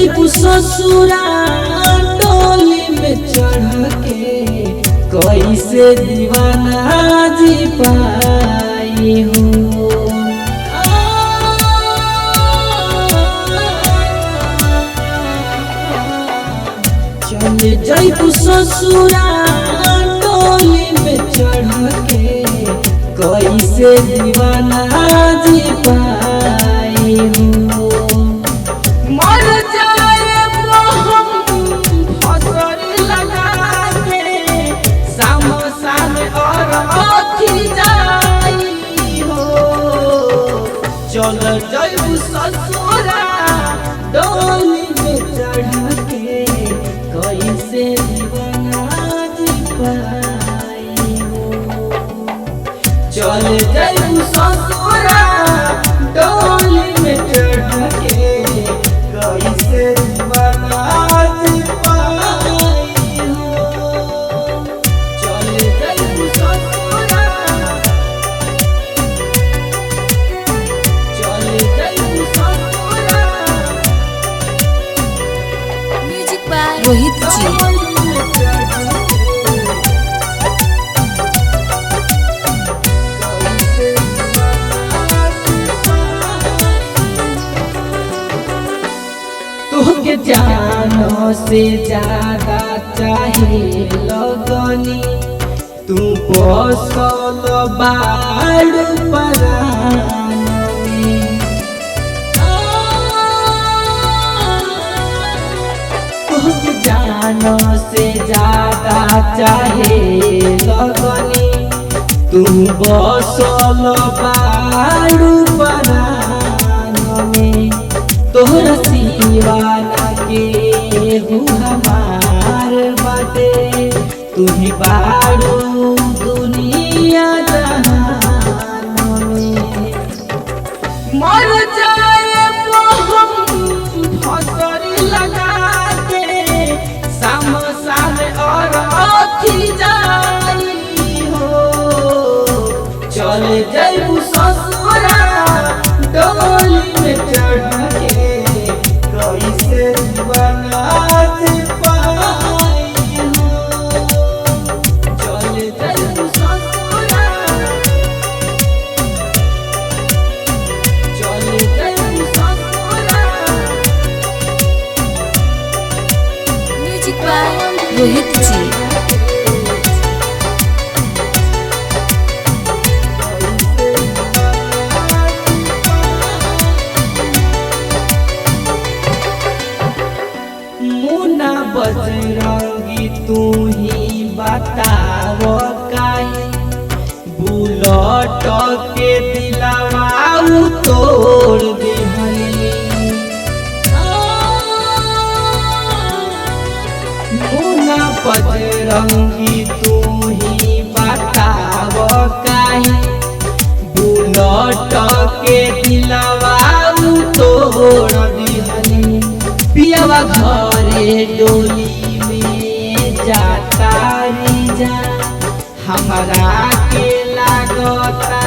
जइबू ससुरा डोली में चढ़ के कैसे दीवाना जी पाई हो। चल जइबू ससुरा डोली में चढ़ के कैसे दीवाना जी पाई हो। मर जाए हम हसर लगा के समोसा में और अथी जाई हो। चल जइबू ससुरा डोली में चढ़ के कैसे दीवाना जी पाई हो। चल जइबू ससुरा डोली में चढ़ के कैसे दीवाना जी पाई हो। चल जइबू ससुरा चल जइबू ससुरा म्यूजिक बाय रोहित जी। तुहके जानो से ज्यादा चाहे लगनी तू बसल बाड़ परान में। तुहके जानो से ज्यादा चाहे लगनी तू बसल बाड़ परान में। तोहरा सिवाना के हमार बाटे तू ही बारू दुनिया जहान में। मर जाए हम हसर लगा के समोसा में और अथी जाई हो। चल जइबू ससुरा डोली में चढ़ के कैसे दीवाना जी पाई हो। चल जइबू ससुरा चल जइबू ससुरा म्यूजिक बाय रोहित जी। मुन्ना बजरंगी तू ही बताव काहे बुलट के दिलवा तोड़ दिहली। मुन्ना बजरंगी तू ही बताव काहे बुलट के दिलवा तोड़ दिहली। पियावा घरे डोली में जाता जा हमरा के लागता